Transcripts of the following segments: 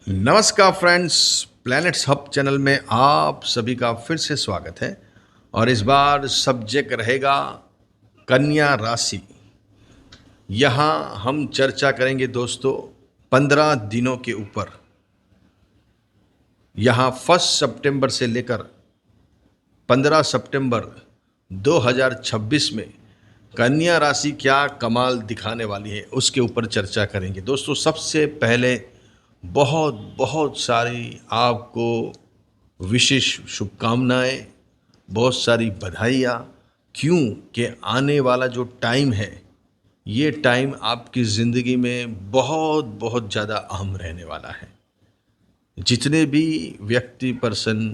नमस्कार friends, planets hub channel में आप सभी का फिर से स्वागत है। और इस बार सब्जेक्ट रहेगा कन्या राशि। यहाँ हम चर्चा करेंगे दोस्तों 15 दिनों के ऊपर। यहाँ 1 सितंबर से लेकर 15 सितंबर 2026 में कन्या राशि क्या कमाल दिखाने वाली है उसके ऊपर चर्चा करेंगे। दोस्तों सबसे पहले बहुत बहुत सारी आपको विशेष शुभकामनाएं, बहुत सारी बधाइयाँ। क्यों कि आने वाला जो टाइम है, ये टाइम आपकी ज़िंदगी में बहुत बहुत ज़्यादा अहम रहने वाला है। जितने भी व्यक्ति पर्सन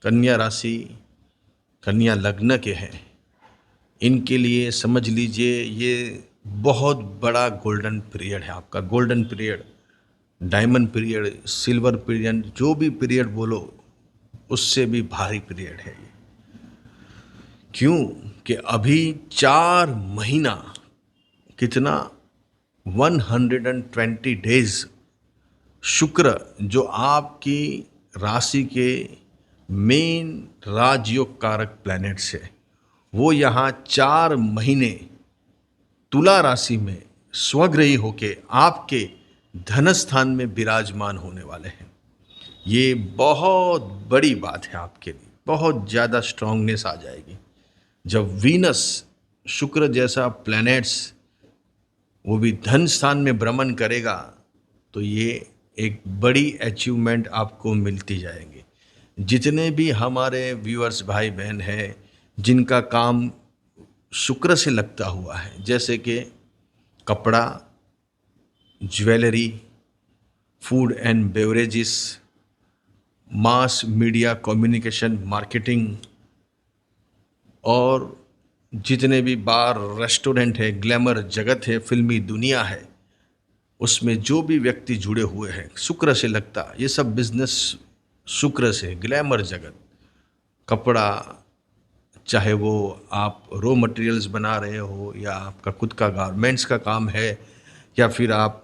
कन्या राशि, कन्या लग्न के हैं, इनके लिए समझ लीजिए ये बहुत बड़ा गोल्डन पीरियड है। आपका golden period, diamond period, silver period, जो भी पीरियड बोलो उससे भी भारी पीरियड है ये। क्यों कि अभी 4 महीना, कितना 120 डेज शुक्र जो आपकी राशि के मेन राजयोग कारक प्लैनेट्स है, वो यहाँ 4 महीने तुला राशि में स्वग्रही होके आपके धन स्थान में विराजमान होने वाले हैं। ये बहुत बड़ी बात है आपके लिए, बहुत ज़्यादा स्ट्रांगनेस आ जाएगी जब वीनस, शुक्र जैसा प्लैनेट्स वो भी धन स्थान में भ्रमण करेगा। तो ये एक बड़ी अचीवमेंट आपको मिलती जाएंगी। जितने भी हमारे व्यूअर्स भाई बहन हैं जिनका काम शुक्र से लगता हुआ है, जैसे कि कपड़ा, jewellery, food and beverages, mass media communication, marketing, और जितने भी बार, रेस्टोरेंट है, ग्लैमर जगत है, फिल्मी दुनिया है, उसमें जो भी व्यक्ति जुड़े हुए हैं शुक्र से लगता, ये सब बिजनेस शुक्र से, ग्लैमर जगत, कपड़ा, चाहे वो आप रॉ मटेरियल्स बना रहे हो या आपका खुद का गारमेंट्स का काम है या फिर आप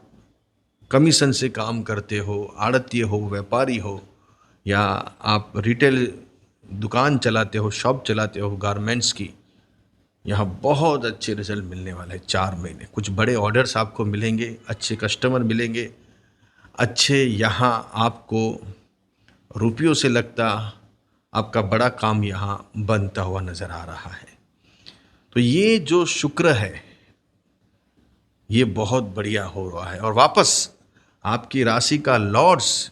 कमीशन से काम करते हो, आड़तिए हो, व्यापारी हो, या आप रिटेल दुकान चलाते हो, शॉप चलाते हो गारमेंट्स की, यहाँ बहुत अच्छे रिजल्ट मिलने वाले हैं। 4 महीने कुछ बड़े ऑर्डर्स आपको मिलेंगे, अच्छे कस्टमर मिलेंगे, अच्छे यहाँ आपको रुपयों से लगता आपका बड़ा काम यहाँ बनता हुआ नज़र आ रहा है। तो ये जो शुक्र है ये बहुत बढ़िया हो रहा है। और वापस आपकी राशि का लॉर्ड्स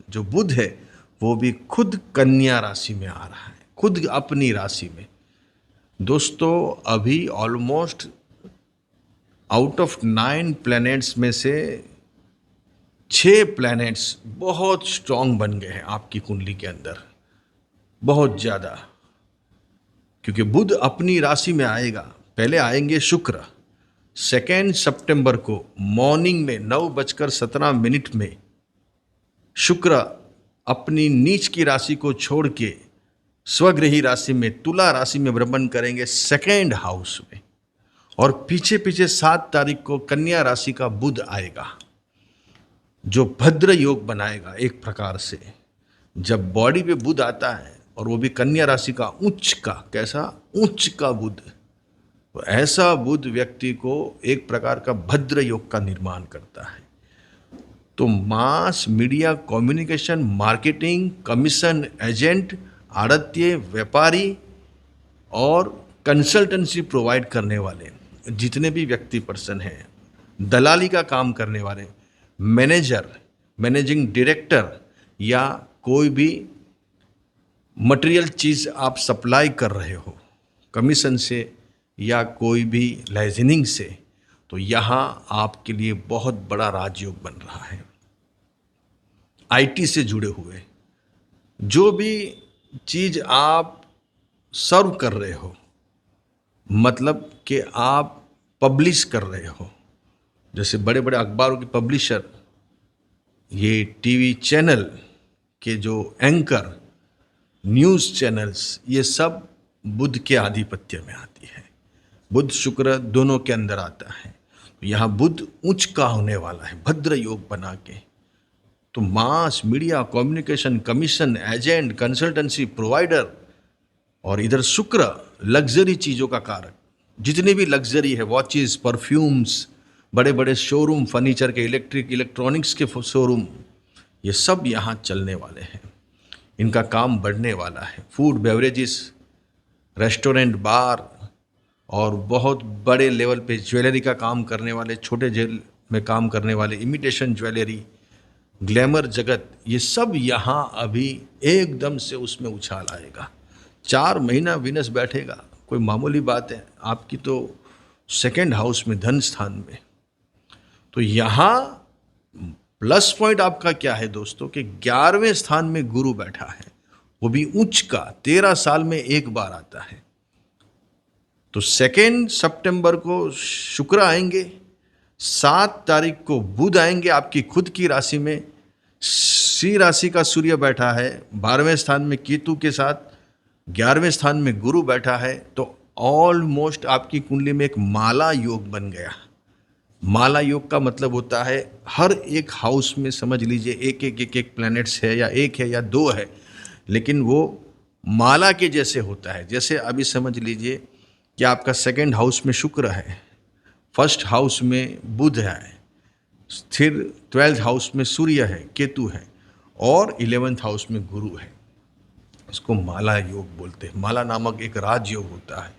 जो बुध है वो भी खुद कन्या राशि में आ रहा है, खुद अपनी राशि में। दोस्तों अभी ऑलमोस्ट आउट ऑफ 9 प्लैनेट्स में से 6 प्लैनेट्स बहुत स्ट्रांग बन गए हैं आपकी कुंडली के अंदर, बहुत ज़्यादा। क्योंकि बुध अपनी राशि में आएगा, पहले आएंगे शुक्र। 2 सितंबर को मॉर्निंग में 9:17 में शुक्र अपनी नीच की राशि को छोड़ के स्वगृही राशि में, तुला राशि में भ्रमण करेंगे 2nd हाउस में। और पीछे पीछे 7 तारीख को कन्या राशि का बुध आएगा जो भद्र योग बनाएगा एक प्रकार से। जब बॉडी पे बुध आता है और वो भी कन्या राशि का उच्च का, कैसा उच्च का बुध, तो ऐसा बुध व्यक्ति को एक प्रकार का भद्र योग का निर्माण करता है। तो mass media communication, marketing, commission agent, आड़तिए, व्यापारी और कंसल्टेंसी प्रोवाइड करने वाले जितने भी व्यक्ति पर्सन हैं, दलाली का काम करने वाले, मैनेजर, मैनेजिंग डायरेक्टर, या कोई भी मटेरियल चीज़ आप सप्लाई कर रहे हो कमीशन से या कोई भी लाइसेंसिंग से, तो यहाँ आपके लिए बहुत बड़ा राजयोग बन रहा है। आईटी से जुड़े हुए जो भी चीज़ आप सर्व कर रहे हो, मतलब कि आप पब्लिश कर रहे हो, जैसे बड़े बड़े अखबारों के पब्लिशर, ये टीवी चैनल के जो एंकर, न्यूज़ चैनल्स, ये सब बुध के आधिपत्य में आती है। बुध शुक्र दोनों के अंदर आता है। यहाँ बुध उच्च का होने वाला है, भद्र योग बना के। तो mass media, communication, commission, agent, consultancy, provider, और इधर शुक्र लग्जरी चीज़ों का कारक। जितनी भी लग्जरी है, वॉचेस, परफ्यूम्स, बड़े बड़े शोरूम, फर्नीचर के, इलेक्ट्रॉनिक्स के शोरूम, ये सब यहाँ चलने वाले हैं। इनका काम बढ़ने वाला है। फूड, बेवरेजेस, रेस्टोरेंट, बार, और बहुत बड़े लेवल पे ज्वेलरी का काम करने वाले, छोटे जेल में काम करने वाले, इमिटेशन ज्वेलरी, ग्लैमर जगत, ये सब यहाँ अभी एकदम से उसमें उछाल आएगा। 4 महीना विनस बैठेगा, कोई मामूली बात है? आपकी तो सेकंड हाउस में, धन स्थान में। तो यहाँ प्लस पॉइंट आपका क्या है दोस्तों, कि 11वें स्थान में गुरु बैठा है, वो भी उच्च का, 13 साल में एक बार आता है। तो 2 सितंबर को शुक्र आएंगे, 7 तारीख को बुध आएंगे आपकी खुद की राशि में, सी राशि का सूर्य बैठा है 12वें स्थान में केतु के साथ, 11वें स्थान में गुरु बैठा है। तो ऑलमोस्ट आपकी कुंडली में एक माला योग बन गया। माला योग का मतलब होता है हर एक हाउस में समझ लीजिए एक प्लैनेट्स है, या एक है या 2 है, लेकिन वो माला के जैसे होता है। जैसे अभी समझ लीजिए कि आपका सेकंड हाउस में शुक्र है, फर्स्ट हाउस में बुध है, फिर 12th हाउस में सूर्य है, केतु है, और 11th हाउस में गुरु है। इसको माला योग बोलते हैं। माला नामक एक राजयोग होता है।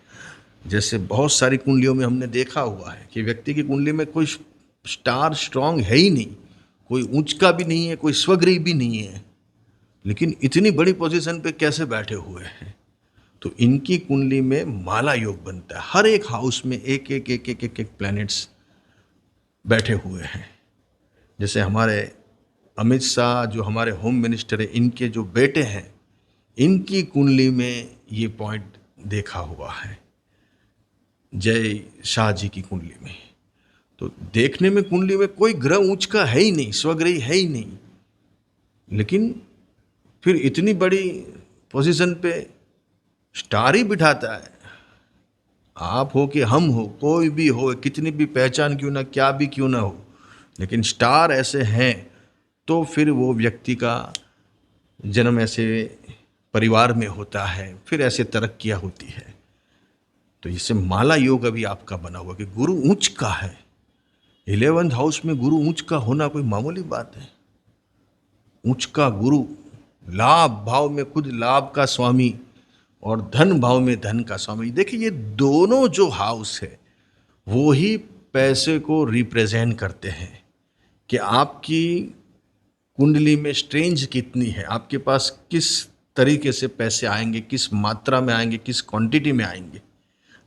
जैसे बहुत सारी कुंडलियों में हमने देखा हुआ है कि व्यक्ति की कुंडली में कोई स्टार स्ट्रांग है ही नहीं, कोई उच्च का भी नहीं है, कोई स्वग्रही भी नहीं है, लेकिन इतनी बड़ी पोजीशन पे कैसे बैठे हुए हैं? तो इनकी कुंडली में माला योग बनता है। हर एक हाउस में एक प्लैनेट्स बैठे हुए हैं। जैसे हमारे अमित शाह जो हमारे होम मिनिस्टर है, इनके जो बेटे हैं, इनकी कुंडली में ये पॉइंट देखा हुआ है, जय शाह जी की कुंडली में। तो देखने में कुंडली में कोई ग्रह उच्च का है ही नहीं, स्वग्रही है ही नहीं, लेकिन फिर इतनी बड़ी पोजीशन पे स्टार ही बिठाता है। आप हो कि हम हो, कोई भी हो, कितनी भी पहचान क्यों ना, क्या भी क्यों ना हो, लेकिन स्टार ऐसे हैं तो फिर वो व्यक्ति का जन्म ऐसे परिवार में होता है, फिर ऐसे तरक्कियाँ होती है। तो इससे माला योग अभी आपका बना हुआ कि गुरु उच्च का है। 11th हाउस में गुरु उच्च का होना कोई मामूली बात है? उच्च का गुरु लाभ भाव में खुद लाभ का स्वामी और धन भाव में धन का स्वामी। देखिए ये दोनों जो हाउस है वो ही पैसे को रिप्रेजेंट करते हैं कि आपकी कुंडली में स्ट्रेंज कितनी है, आपके पास किस तरीके से पैसे आएंगे, किस मात्रा में आएंगे, किस क्वांटिटी में आएंगे।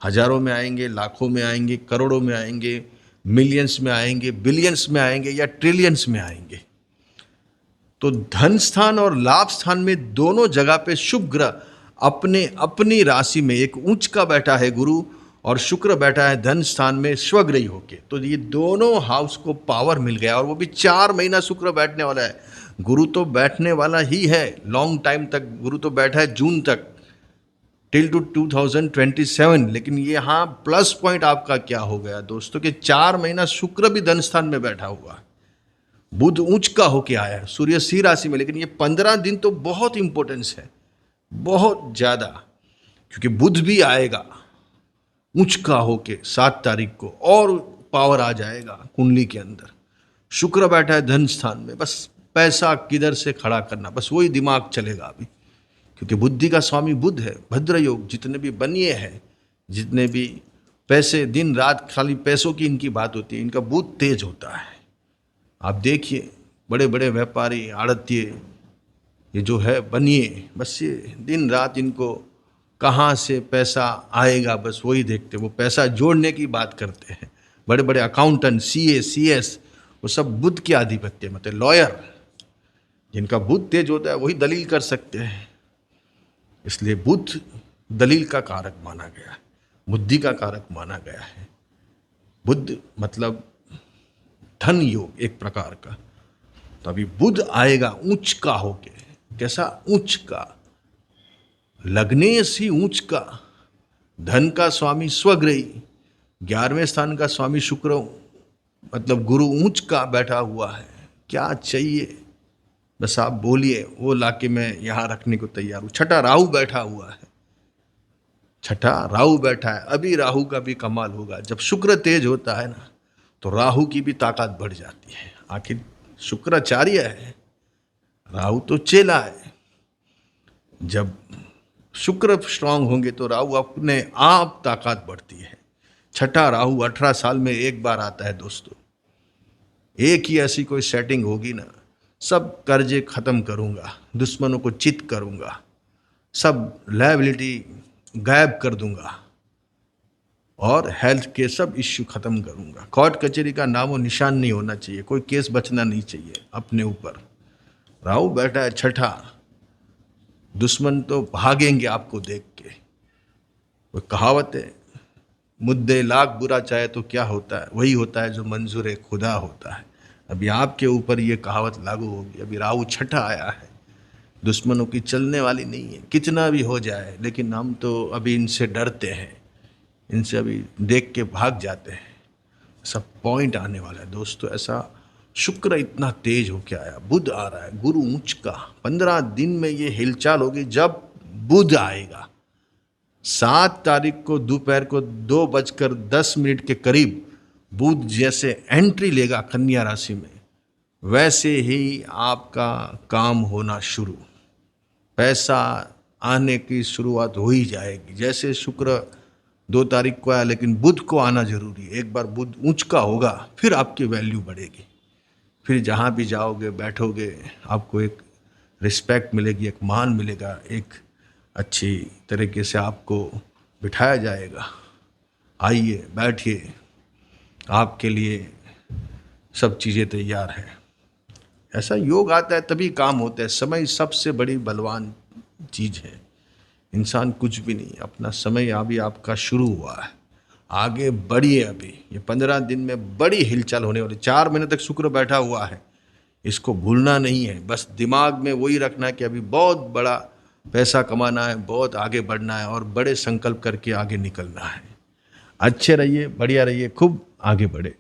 हजारों में आएंगे, लाखों में आएंगे, करोड़ों में आएंगे, मिलियंस में आएंगे, बिलियंस में आएंगे, या ट्रिलियंस में आएंगे। तो धन स्थान और लाभ स्थान में दोनों जगह पे शुभ ग्रह अपने अपनी राशि में, एक उच्च का बैठा है गुरु और शुक्र बैठा है धन स्थान में स्वग्रही होके। तो ये दोनों हाउस को पावर मिल गया, और वो भी 4 महीना शुक्र बैठने वाला है। गुरु तो बैठने वाला ही है लॉन्ग टाइम तक, गुरु तो बैठा है जून तक, टिल टू 2027। लेकिन ये यहाँ प्लस पॉइंट आपका क्या हो गया दोस्तों कि 4 महीना शुक्र भी धन स्थान में बैठा हुआ, बुध उच्च का होके आया है, सूर्य सी राशि में। लेकिन ये 15 दिन तो बहुत इंपॉर्टेंस है, बहुत ज्यादा, क्योंकि बुध भी आएगा उच्च का होके 7 तारीख को, और पावर आ जाएगा कुंडली के अंदर। शुक्र बैठा है धन स्थान में, बस पैसा किधर से खड़ा करना, बस वही दिमाग चलेगा अभी, क्योंकि बुद्धि का स्वामी बुध है। भद्र योग, जितने भी बनिए हैं, जितने भी पैसे, दिन रात खाली पैसों की इनकी बात होती है, इनका बुध तेज होता है। आप देखिए बड़े बड़े व्यापारी, आड़तिये, ये जो है बनिए, बस ये दिन रात इनको कहाँ से पैसा आएगा बस वही देखते, वो पैसा जोड़ने की बात करते हैं। बड़े बड़े अकाउंटेंट, सीए, सीएस, वो सब बुध के आधिपत्य, मतलब लॉयर, जिनका बुध तेज होता है वही दलील कर सकते हैं। इसलिए बुध दलील का कारक माना गया है, बुद्धि का कारक माना गया है। बुध मतलब धन योग एक प्रकार का। तो अभी बुध आएगा उच्च का होके, कैसा उच्च का, लग्नेश ही उच्च का, धन का स्वामी स्वग्रही, 11वें स्थान का स्वामी शुक्र, मतलब गुरु उच्च का बैठा हुआ है। क्या चाहिए? बस आप बोलिए, वो लाके मैं यहाँ रखने को तैयार हूँ। छठा राहु बैठा हुआ है, छठा राहु बैठा है। अभी राहु का भी कमाल होगा। जब शुक्र तेज होता है ना, तो राहु की भी ताकत बढ़ जाती है। आखिर शुक्राचार्य है, राहु तो चेला है। जब शुक्र स्ट्रांग होंगे तो राहु अपने आप ताकत बढ़ती है। छठा राहु 18 साल में एक बार आता है दोस्तों। एक ही ऐसी कोई सेटिंग होगी ना, सब कर्जे खत्म करूंगा, दुश्मनों को चित करूंगा, सब लायबिलिटी गायब कर दूंगा और हेल्थ के सब इश्यू खत्म करूंगा। कोर्ट कचहरी का नामो निशान नहीं होना चाहिए, कोई केस बचना नहीं चाहिए अपने ऊपर। राहु बैठा है छठा, दुश्मन तो भागेंगे आपको देख के। वो कहावत है, मुद्दे लाख बुरा चाहे तो क्या होता है, वही होता है जो मंजूर खुदा होता है। अभी आपके ऊपर ये कहावत लागू होगी। अभी राहु छठा आया है, दुश्मनों की चलने वाली नहीं है, कितना भी हो जाए। लेकिन हम तो अभी इनसे डरते हैं, इनसे अभी देख के भाग जाते हैं। ऐसा पॉइंट आने वाला है दोस्तों। ऐसा शुक्र इतना तेज हो के आया, बुध आ रहा है, गुरु ऊंच का। 15 दिन में ये हिलचाल होगी जब बुध आएगा। 7 तारीख को दोपहर को 2:10 के करीब बुध जैसे एंट्री लेगा कन्या राशि में, वैसे ही आपका काम होना शुरू, पैसा आने की शुरुआत हो ही जाएगी। जैसे शुक्र 2 तारीख को आया, लेकिन बुध को आना जरूरी है। एक बार बुध ऊंच का होगा, फिर आपकी वैल्यू बढ़ेगी। फिर जहाँ भी जाओगे बैठोगे, आपको एक रिस्पेक्ट मिलेगी, एक मान मिलेगा, एक अच्छी तरीके से आपको बिठाया जाएगा। आइए बैठिए, आपके लिए सब चीज़ें तैयार हैं। ऐसा योग आता है तभी काम होता है। समय सबसे बड़ी बलवान चीज़ है। इंसान कुछ भी नहीं, अपना समय अभी आपका शुरू हुआ है, आगे बढ़िए। अभी ये 15 दिन में बड़ी हिलचाल होने वाली। 4 महीने तक शुक्र बैठा हुआ है, इसको भूलना नहीं है। बस दिमाग में वही रखना है कि अभी बहुत बड़ा पैसा कमाना है, बहुत आगे बढ़ना है और बड़े संकल्प करके आगे निकलना है। अच्छे रहिए, बढ़िया रहिए, खूब आगे बढ़े।